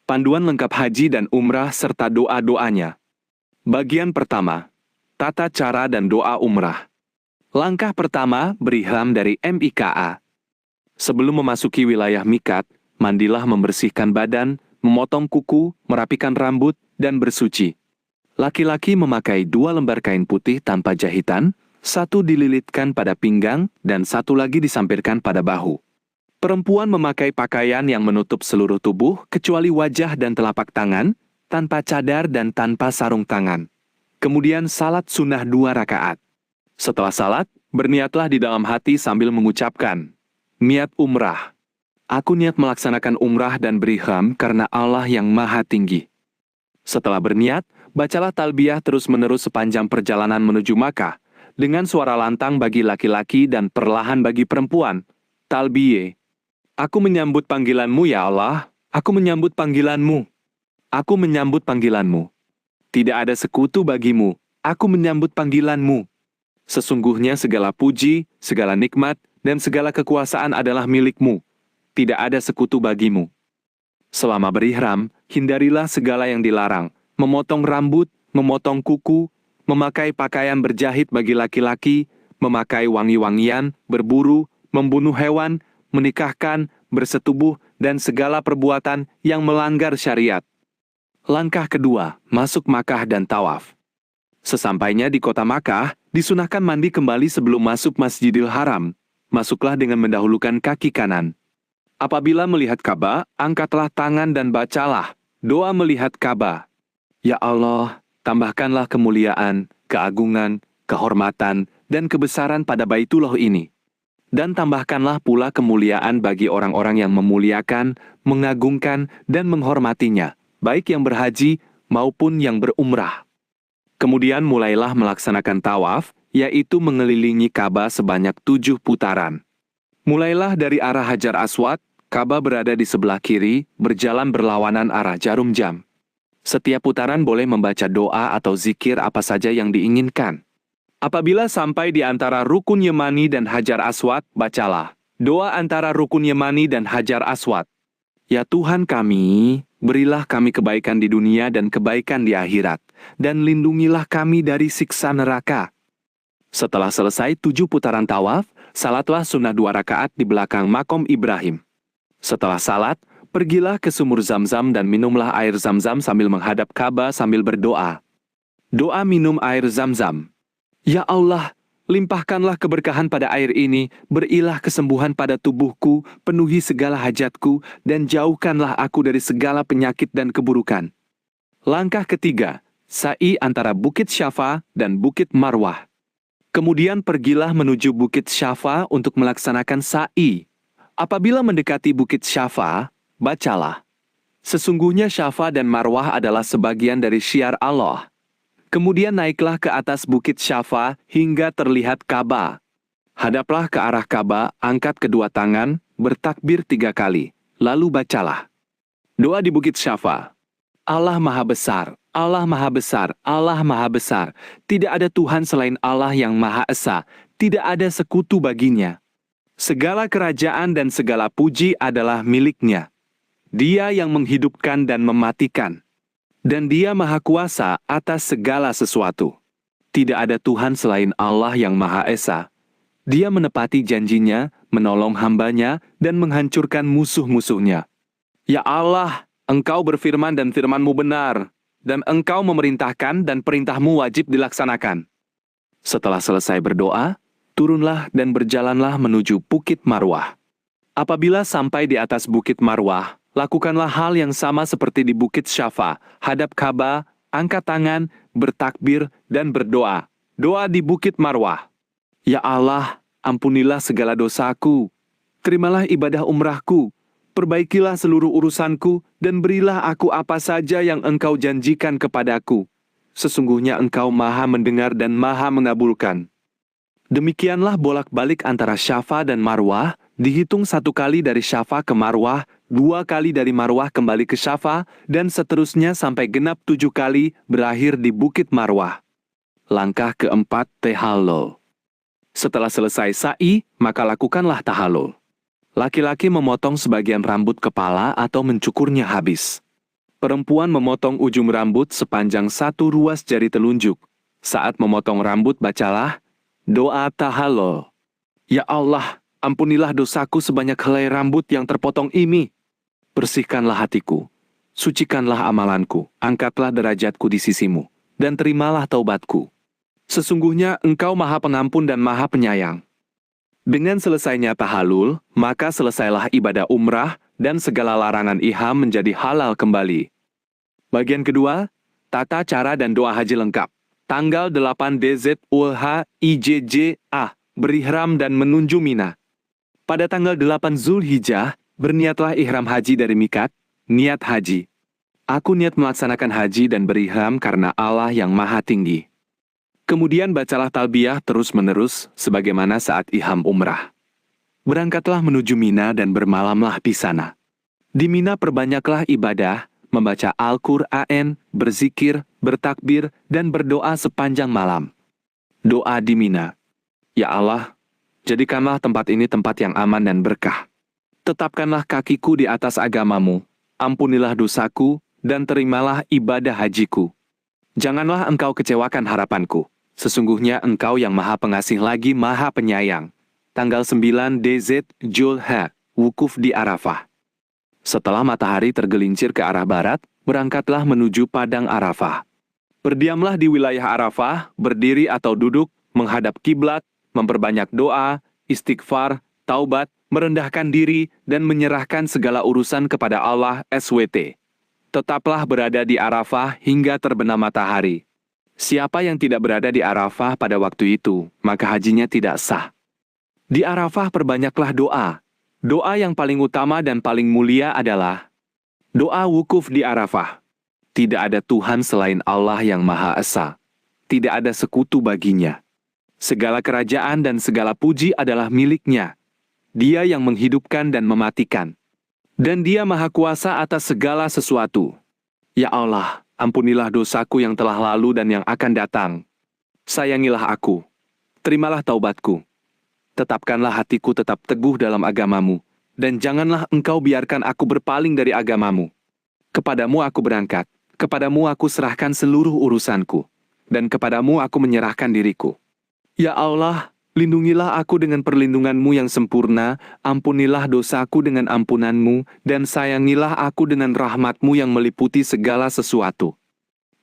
Panduan lengkap haji dan umrah serta doa-doanya. Bagian pertama, tata cara dan doa umrah. Langkah pertama, berihram dari MIKA. Sebelum memasuki wilayah mikat, mandilah membersihkan badan, memotong kuku, merapikan rambut, dan bersuci. Laki-laki memakai 2 lembar kain putih tanpa jahitan, 1 dililitkan pada pinggang, dan 1 lagi disampirkan pada bahu. Perempuan memakai pakaian yang menutup seluruh tubuh, kecuali wajah dan telapak tangan, tanpa cadar dan tanpa sarung tangan. Kemudian salat sunnah 2 rakaat. Setelah salat, berniatlah di dalam hati sambil mengucapkan, niat umrah. Aku niat melaksanakan umrah dan berihram karena Allah yang Maha Tinggi. Setelah berniat, bacalah talbiyah terus-menerus sepanjang perjalanan menuju Makkah, dengan suara lantang bagi laki-laki dan perlahan bagi perempuan. Talbiyah. Aku menyambut panggilanmu ya Allah, aku menyambut panggilanmu. Aku menyambut panggilanmu. Tidak ada sekutu bagimu, aku menyambut panggilanmu. Sesungguhnya segala puji, segala nikmat, dan segala kekuasaan adalah milikmu. Tidak ada sekutu bagimu. Selama berihram, hindarilah segala yang dilarang, memotong rambut, memotong kuku, memakai pakaian berjahit bagi laki-laki, memakai wangi-wangian, berburu, membunuh hewan, menikahkan, bersetubuh, dan segala perbuatan yang melanggar syariat. Langkah kedua, masuk Makkah dan tawaf. Sesampainya di kota Makkah, disunahkan mandi kembali sebelum masuk Masjidil Haram. Masuklah dengan mendahulukan kaki kanan. Apabila melihat Ka'bah, angkatlah tangan dan bacalah doa melihat Ka'bah. Ya Allah, tambahkanlah kemuliaan, keagungan, kehormatan, dan kebesaran pada Baitullah ini. Dan tambahkanlah pula kemuliaan bagi orang-orang yang memuliakan, mengagungkan, dan menghormatinya, baik yang berhaji maupun yang berumrah. Kemudian mulailah melaksanakan tawaf, yaitu mengelilingi Ka'bah sebanyak 7 putaran. Mulailah dari arah Hajar Aswad, Ka'bah berada di sebelah kiri, berjalan berlawanan arah jarum jam. Setiap putaran boleh membaca doa atau zikir apa saja yang diinginkan. Apabila sampai di antara Rukun Yemani dan Hajar Aswad, bacalah doa antara Rukun Yemani dan Hajar Aswad. Ya Tuhan kami, berilah kami kebaikan di dunia dan kebaikan di akhirat, dan lindungilah kami dari siksa neraka. Setelah selesai 7 putaran tawaf, salatlah sunnah 2 rakaat di belakang makom Ibrahim. Setelah salat, pergilah ke sumur Zam-Zam dan minumlah air Zam-Zam sambil menghadap Ka'bah sambil berdoa. Doa minum air Zam-Zam. Ya Allah, limpahkanlah keberkahan pada air ini, berilah kesembuhan pada tubuhku, penuhi segala hajatku, dan jauhkanlah aku dari segala penyakit dan keburukan. Langkah ketiga, sa'i antara Bukit Syafa dan Bukit Marwah. Kemudian pergilah menuju Bukit Syafa untuk melaksanakan sa'i. Apabila mendekati Bukit Syafa, bacalah. Sesungguhnya Syafa dan Marwah adalah sebagian dari syiar Allah. Kemudian naiklah ke atas Bukit Syafa hingga terlihat Ka'bah. Hadaplah ke arah Ka'bah, angkat kedua tangan, bertakbir 3 kali. Lalu bacalah doa di Bukit Syafa. Allah Maha Besar, Allah Maha Besar, Allah Maha Besar. Tidak ada Tuhan selain Allah yang Maha Esa. Tidak ada sekutu baginya. Segala kerajaan dan segala puji adalah miliknya. Dia yang menghidupkan dan mematikan. Dan Dia Maha Kuasa atas segala sesuatu. Tidak ada Tuhan selain Allah yang Maha Esa. Dia menepati janjinya, menolong hambanya, dan menghancurkan musuh-musuhnya. Ya Allah, Engkau berfirman dan firman-Mu benar, dan Engkau memerintahkan dan perintah-Mu wajib dilaksanakan. Setelah selesai berdoa, turunlah dan berjalanlah menuju Bukit Marwah. Apabila sampai di atas Bukit Marwah, lakukanlah hal yang sama seperti di Bukit Syafa, hadap Ka'bah, angkat tangan, bertakbir, dan berdoa. Doa di Bukit Marwah. Ya Allah, ampunilah segala dosaku. Terimalah ibadah umrahku. Perbaikilah seluruh urusanku, dan berilah aku apa saja yang Engkau janjikan kepadaku. Sesungguhnya Engkau Maha mendengar dan Maha mengabulkan. Demikianlah bolak-balik antara Syafa dan Marwah, dihitung 1 kali dari Syafa ke Marwah, 2 kali dari Marwah kembali ke Syafa, dan seterusnya sampai genap 7 kali berakhir di Bukit Marwah. Langkah keempat, tahallul. Setelah selesai sa'i, maka lakukanlah tahallul. Laki-laki memotong sebagian rambut kepala atau mencukurnya habis. Perempuan memotong ujung rambut sepanjang 1 ruas jari telunjuk. Saat memotong rambut bacalah doa tahallul. Ya Allah, ampunilah dosaku sebanyak helai rambut yang terpotong ini. Bersihkanlah hatiku, sucikanlah amalanku, angkatlah derajatku di sisimu, dan terimalah taubatku. Sesungguhnya Engkau Maha Pengampun dan Maha Penyayang. Dengan selesainya tahallul, maka selesailah ibadah umrah dan segala larangan ihram menjadi halal kembali. Bagian kedua, tata cara dan doa haji lengkap. Tanggal 8 Dzulhijjah, berihram dan menuju Mina. Pada tanggal 8 Zulhijjah, berniatlah ihram haji dari mikat, niat haji. Aku niat melaksanakan haji dan berihram karena Allah yang Maha Tinggi. Kemudian bacalah talbiyah terus-menerus sebagaimana saat ihram umrah. Berangkatlah menuju Mina dan bermalamlah di sana. Di Mina perbanyaklah ibadah, membaca Al-Quran, berzikir, bertakbir, dan berdoa sepanjang malam. Doa di Mina. Ya Allah, jadikanlah tempat ini tempat yang aman dan berkah. Tetapkanlah kakiku di atas agamamu, ampunilah dosaku, dan terimalah ibadah hajiku. Janganlah Engkau kecewakan harapanku. Sesungguhnya Engkau yang Maha Pengasih lagi Maha Penyayang. Tanggal 9 Dzulhijjah, wukuf di Arafah. Setelah matahari tergelincir ke arah barat, berangkatlah menuju padang Arafah. Berdiamlah di wilayah Arafah, berdiri atau duduk, menghadap kiblat, memperbanyak doa, istighfar, taubat, merendahkan diri, dan menyerahkan segala urusan kepada Allah SWT. Tetaplah berada di Arafah hingga terbenam matahari. Siapa yang tidak berada di Arafah pada waktu itu, maka hajinya tidak sah. Di Arafah perbanyaklah doa. Doa yang paling utama dan paling mulia adalah doa wukuf di Arafah. Tidak ada Tuhan selain Allah yang Maha Esa. Tidak ada sekutu baginya. Segala kerajaan dan segala puji adalah miliknya. Dia yang menghidupkan dan mematikan. Dan Dia Maha Kuasa atas segala sesuatu. Ya Allah, ampunilah dosaku yang telah lalu dan yang akan datang. Sayangilah aku. Terimalah taubatku. Tetapkanlah hatiku tetap teguh dalam agamamu. Dan janganlah Engkau biarkan aku berpaling dari agamamu. Kepadamu aku berangkat. Kepadamu aku serahkan seluruh urusanku. Dan kepadamu aku menyerahkan diriku. Ya Allah, lindungilah aku dengan perlindungan-Mu yang sempurna, ampunilah dosaku dengan ampunan-Mu, dan sayangilah aku dengan rahmat-Mu yang meliputi segala sesuatu.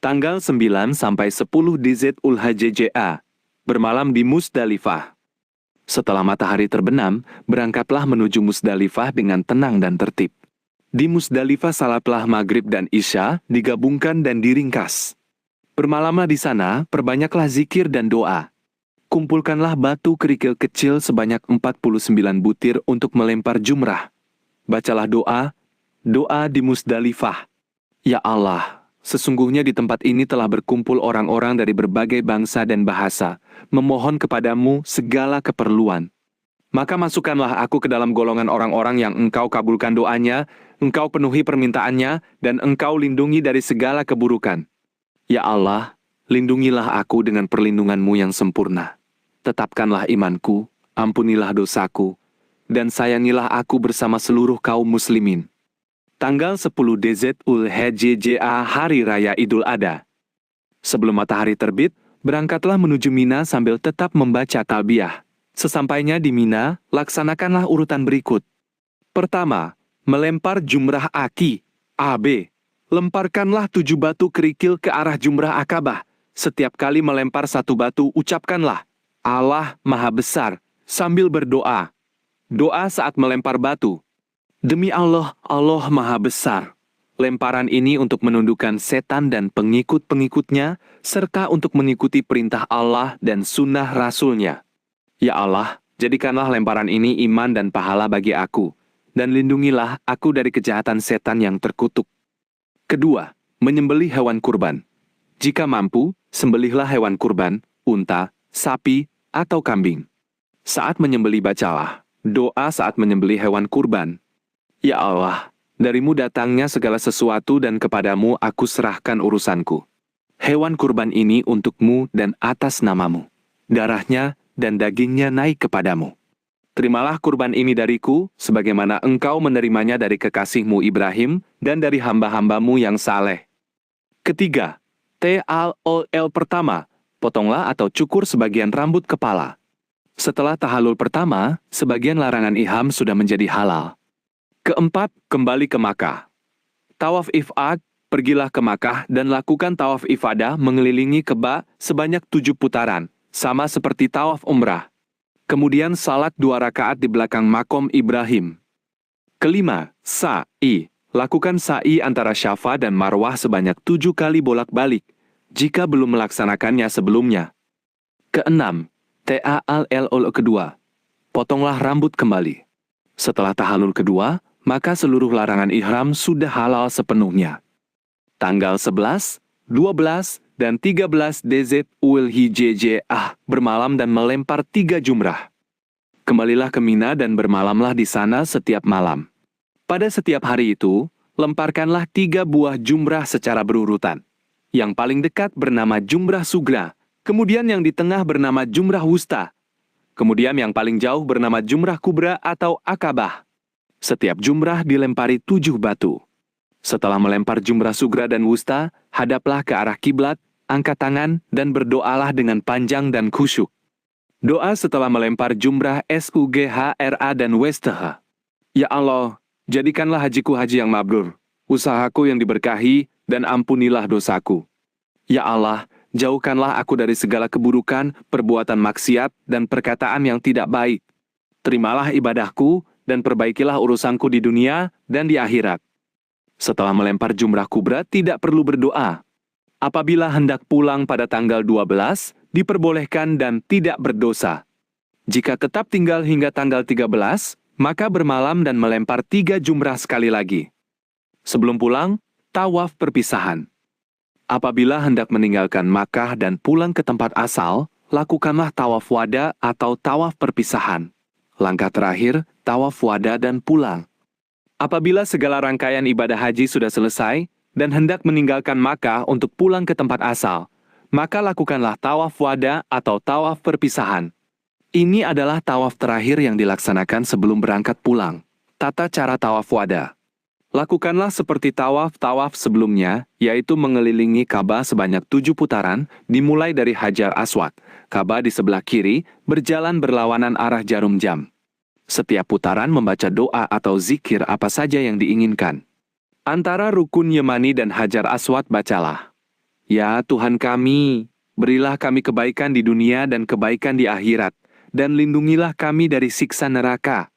Tanggal 9 sampai 10 Dzulhijjah, bermalam di Musdalifah. Setelah matahari terbenam, berangkatlah menuju Musdalifah dengan tenang dan tertib. Di Musdalifah salatlah maghrib dan isya digabungkan dan diringkas. Bermalamlah di sana, perbanyaklah zikir dan doa. Kumpulkanlah batu kerikil kecil sebanyak 49 butir untuk melempar jumrah. Bacalah doa di Musdalifah. Ya Allah, sesungguhnya di tempat ini telah berkumpul orang-orang dari berbagai bangsa dan bahasa, memohon kepadamu segala keperluan. Maka masukkanlah aku ke dalam golongan orang-orang yang Engkau kabulkan doanya, Engkau penuhi permintaannya, dan Engkau lindungi dari segala keburukan. Ya Allah, lindungilah aku dengan perlindungan-Mu yang sempurna. Tetapkanlah imanku, ampunilah dosaku, dan sayangilah aku bersama seluruh kaum muslimin. Tanggal 10 Dzulhijjah, hari raya Idul Adha. Sebelum matahari terbit, berangkatlah menuju Mina sambil tetap membaca talbiyah. Sesampainya di Mina, laksanakanlah urutan berikut. Pertama, melempar jumrah aki, AB. Lemparkanlah 7 batu kerikil ke arah jumrah akabah. Setiap kali melempar 1 batu, ucapkanlah, Allah Maha Besar, sambil berdoa. Doa saat melempar batu. Demi Allah, Allah Maha Besar. Lemparan ini untuk menundukkan setan dan pengikut-pengikutnya, serta untuk mengikuti perintah Allah dan sunnah Rasul-Nya. Ya Allah, jadikanlah lemparan ini iman dan pahala bagi aku, dan lindungilah aku dari kejahatan setan yang terkutuk. Kedua, menyembelih hewan kurban. Jika mampu, sembelihlah hewan kurban, unta, sapi, atau kambing. Saat menyembelih bacalah doa saat menyembelih hewan kurban. Ya Allah, dari-Mu datangnya segala sesuatu dan kepadamu aku serahkan urusanku. Hewan kurban ini untuk-Mu dan atas nama-Mu. Darahnya dan dagingnya naik kepadamu. Terimalah kurban ini dariku, sebagaimana engkau menerimanya dari kekasihmu Ibrahim, dan dari hamba-hambamu yang saleh. Ketiga, T-A-O-L pertama, potonglah atau cukur sebagian rambut kepala. Setelah tahalul pertama, sebagian larangan ihram sudah menjadi halal. Keempat, kembali ke Makkah. Tawaf ifad, pergilah ke Makkah dan lakukan tawaf ifadah mengelilingi Ka'bah sebanyak 7 putaran, sama seperti tawaf umrah. Kemudian salat 2 rakaat di belakang makom Ibrahim. Kelima, sa'i. Lakukan sa'i antara Syafa dan Marwah sebanyak 7 kali bolak-balik, jika belum melaksanakannya sebelumnya. Keenam, ta'allul kedua. Potonglah rambut kembali. Setelah tahalul kedua, maka seluruh larangan ihram sudah halal sepenuhnya. Tanggal 11, 12, dan 13 Dzulhijjah bermalam dan melempar 3 jumrah. Kembalilah ke Mina dan bermalamlah di sana setiap malam. Pada setiap hari itu, lemparkanlah 3 buah jumrah secara berurutan. Yang paling dekat bernama jumrah sugra, kemudian yang di tengah bernama jumrah wusta, kemudian yang paling jauh bernama jumrah kubra atau akabah. Setiap jumrah dilempari 7 batu. Setelah melempar jumrah sugra dan wusta, hadaplah ke arah kiblat, angkat tangan, dan berdoalah dengan panjang dan khusyuk. Doa setelah melempar jumrah sughra dan westah. Ya Allah, jadikanlah hajiku haji yang mabrur, usahaku yang diberkahi, dan ampunilah dosaku. Ya Allah, jauhkanlah aku dari segala keburukan, perbuatan maksiat, dan perkataan yang tidak baik. Terimalah ibadahku, dan perbaikilah urusanku di dunia dan di akhirat. Setelah melempar jumrah kubra, tidak perlu berdoa. Apabila hendak pulang pada tanggal 12, diperbolehkan dan tidak berdosa. Jika tetap tinggal hingga tanggal 13, maka bermalam dan melempar 3 jumrah sekali lagi. Sebelum pulang, tawaf perpisahan. Apabila hendak meninggalkan Makkah dan pulang ke tempat asal, lakukanlah tawaf wada atau tawaf perpisahan. Langkah terakhir, tawaf wada dan pulang. Apabila segala rangkaian ibadah haji sudah selesai dan hendak meninggalkan Makkah untuk pulang ke tempat asal, maka lakukanlah tawaf wada atau tawaf perpisahan. Ini adalah tawaf terakhir yang dilaksanakan sebelum berangkat pulang. Tata cara tawaf wada. Lakukanlah seperti tawaf-tawaf sebelumnya, yaitu mengelilingi Ka'bah sebanyak 7 putaran, dimulai dari Hajar Aswad, Ka'bah di sebelah kiri, berjalan berlawanan arah jarum jam. Setiap putaran membaca doa atau zikir apa saja yang diinginkan. Antara rukun Yemani dan Hajar Aswad bacalah, Ya Tuhan kami, berilah kami kebaikan di dunia dan kebaikan di akhirat, dan lindungilah kami dari siksa neraka.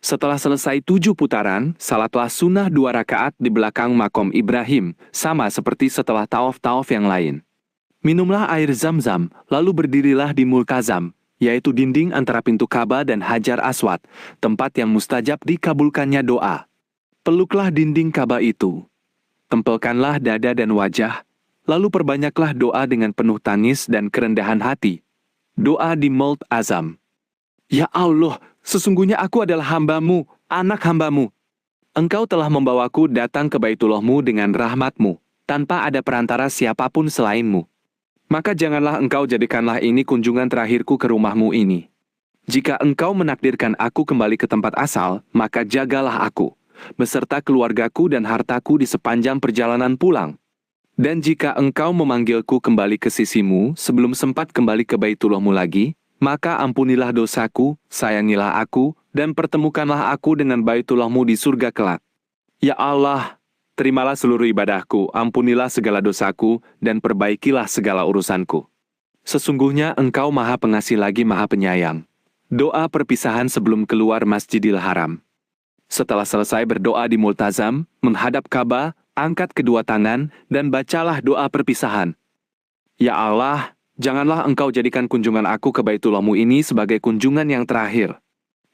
Setelah selesai 7 putaran, salatlah sunnah 2 rakaat di belakang makom Ibrahim, sama seperti setelah tawaf-tawaf yang lain. Minumlah air zam-zam, lalu berdirilah di multazam, yaitu dinding antara pintu Ka'bah dan Hajar Aswad, tempat yang mustajab dikabulkannya doa. Peluklah dinding Ka'bah itu. Tempelkanlah dada dan wajah, lalu perbanyaklah doa dengan penuh tangis dan kerendahan hati. Doa di multazam. Ya Allah, sesungguhnya aku adalah hamba-Mu, anak hamba-Mu. Engkau telah membawaku datang ke Baitullah-Mu dengan rahmat-Mu, tanpa ada perantara siapapun selain-Mu. Maka janganlah engkau jadikanlah ini kunjungan terakhirku ke rumah-Mu ini. Jika engkau menakdirkan aku kembali ke tempat asal, maka jagalah aku, beserta keluargaku dan hartaku di sepanjang perjalanan pulang. Dan jika engkau memanggilku kembali ke sisi-Mu sebelum sempat kembali ke Baitullah-Mu lagi, maka ampunilah dosaku, sayangilah aku, dan pertemukanlah aku dengan Baitullah-Mu di surga kelak. Ya Allah, terimalah seluruh ibadahku, ampunilah segala dosaku, dan perbaikilah segala urusanku. Sesungguhnya Engkau Maha Pengasih lagi Maha Penyayang. Doa perpisahan sebelum keluar Masjidil Haram. Setelah selesai berdoa di multazam, menghadap Ka'bah, angkat kedua tangan, dan bacalah doa perpisahan. Ya Allah, janganlah Engkau jadikan kunjungan aku ke Baitullah-Mu ini sebagai kunjungan yang terakhir.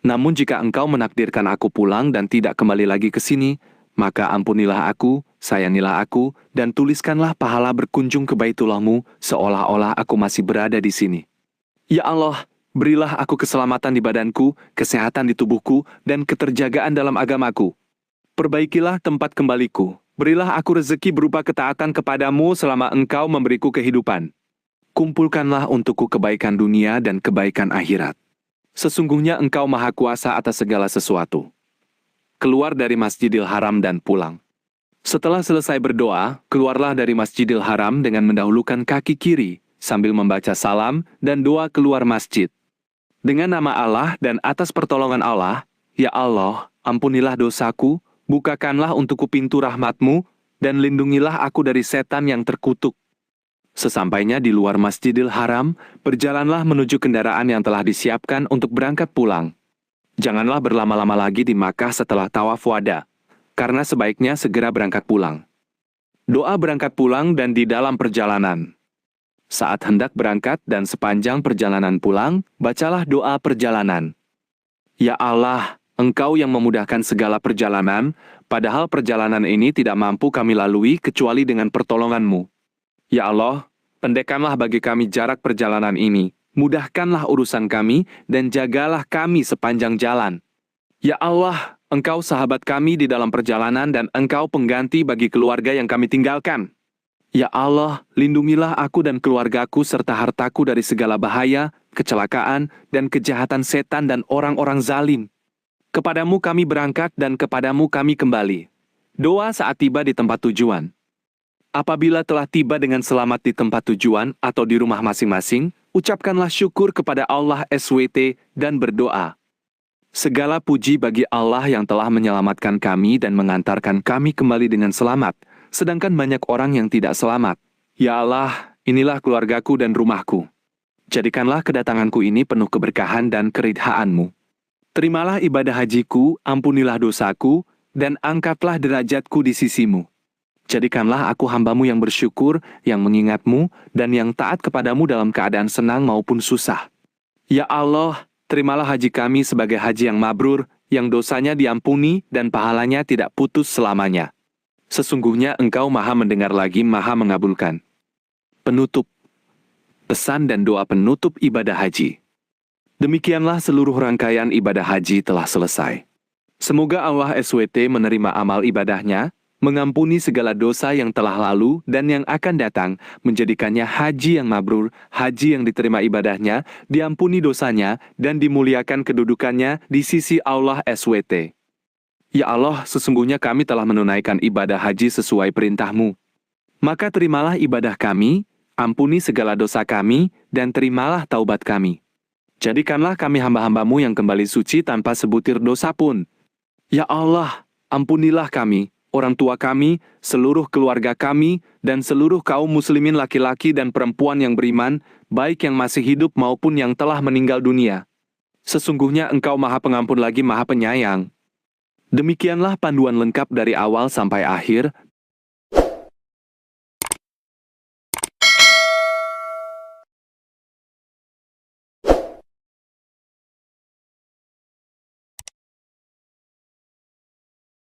Namun jika Engkau menakdirkan aku pulang dan tidak kembali lagi ke sini, maka ampunilah aku, sayangilah aku, dan tuliskanlah pahala berkunjung ke Baitullah-Mu seolah-olah aku masih berada di sini. Ya Allah, berilah aku keselamatan di badanku, kesehatan di tubuhku, dan keterjagaan dalam agamaku. Perbaikilah tempat kembaliku. Berilah aku rezeki berupa ketaatan kepadamu selama Engkau memberiku kehidupan. Kumpulkanlah untukku kebaikan dunia dan kebaikan akhirat. Sesungguhnya Engkau Maha Kuasa atas segala sesuatu. Keluar dari Masjidil Haram dan pulang. Setelah selesai berdoa, keluarlah dari Masjidil Haram dengan mendahulukan kaki kiri, sambil membaca salam dan doa keluar masjid. Dengan nama Allah dan atas pertolongan Allah, ya Allah, ampunilah dosaku, bukakanlah untukku pintu rahmat-Mu, dan lindungilah aku dari setan yang terkutuk. Sesampainya di luar Masjidil Haram, berjalanlah menuju kendaraan yang telah disiapkan untuk berangkat pulang. Janganlah berlama-lama lagi di Makkah setelah tawaf wada, karena sebaiknya segera berangkat pulang. Doa berangkat pulang dan di dalam perjalanan. Saat hendak berangkat dan sepanjang perjalanan pulang, bacalah doa perjalanan. Ya Allah, Engkau yang memudahkan segala perjalanan, padahal perjalanan ini tidak mampu kami lalui kecuali dengan pertolongan-Mu. Ya Allah, pendekkanlah bagi kami jarak perjalanan ini, mudahkanlah urusan kami, dan jagalah kami sepanjang jalan. Ya Allah, Engkau sahabat kami di dalam perjalanan dan Engkau pengganti bagi keluarga yang kami tinggalkan. Ya Allah, lindungilah aku dan keluargaku serta hartaku dari segala bahaya, kecelakaan, dan kejahatan setan dan orang-orang zalim. Kepadamu kami berangkat dan kepadamu kami kembali. Doa saat tiba di tempat tujuan. Apabila telah tiba dengan selamat di tempat tujuan atau di rumah masing-masing, ucapkanlah syukur kepada Allah SWT dan berdoa. Segala puji bagi Allah yang telah menyelamatkan kami dan mengantarkan kami kembali dengan selamat, sedangkan banyak orang yang tidak selamat. Ya Allah, inilah keluargaku dan rumahku. Jadikanlah kedatanganku ini penuh keberkahan dan keridhaan-Mu. Terimalah ibadah hajiku, ampunilah dosaku, dan angkatlah derajatku di sisi-Mu. Jadikanlah aku hamba-Mu yang bersyukur, yang mengingat-Mu, dan yang taat kepadamu dalam keadaan senang maupun susah. Ya Allah, terimalah haji kami sebagai haji yang mabrur, yang dosanya diampuni dan pahalanya tidak putus selamanya. Sesungguhnya Engkau Maha mendengar lagi Maha mengabulkan. Penutup. Pesan dan doa penutup ibadah haji. Demikianlah seluruh rangkaian ibadah haji telah selesai. Semoga Allah SWT menerima amal ibadahnya, mengampuni segala dosa yang telah lalu dan yang akan datang, menjadikannya haji yang mabrur, haji yang diterima ibadahnya, diampuni dosanya, dan dimuliakan kedudukannya di sisi Allah SWT. Ya Allah, sesungguhnya kami telah menunaikan ibadah haji sesuai perintah-Mu. Maka terimalah ibadah kami, ampuni segala dosa kami, dan terimalah taubat kami. Jadikanlah kami hamba-hamba-Mu yang kembali suci tanpa sebutir dosa pun. Ya Allah, ampunilah kami, orang tua kami, seluruh keluarga kami, dan seluruh kaum muslimin laki-laki dan perempuan yang beriman, baik yang masih hidup maupun yang telah meninggal dunia. Sesungguhnya Engkau Maha Pengampun lagi Maha Penyayang. Demikianlah panduan lengkap dari awal sampai akhir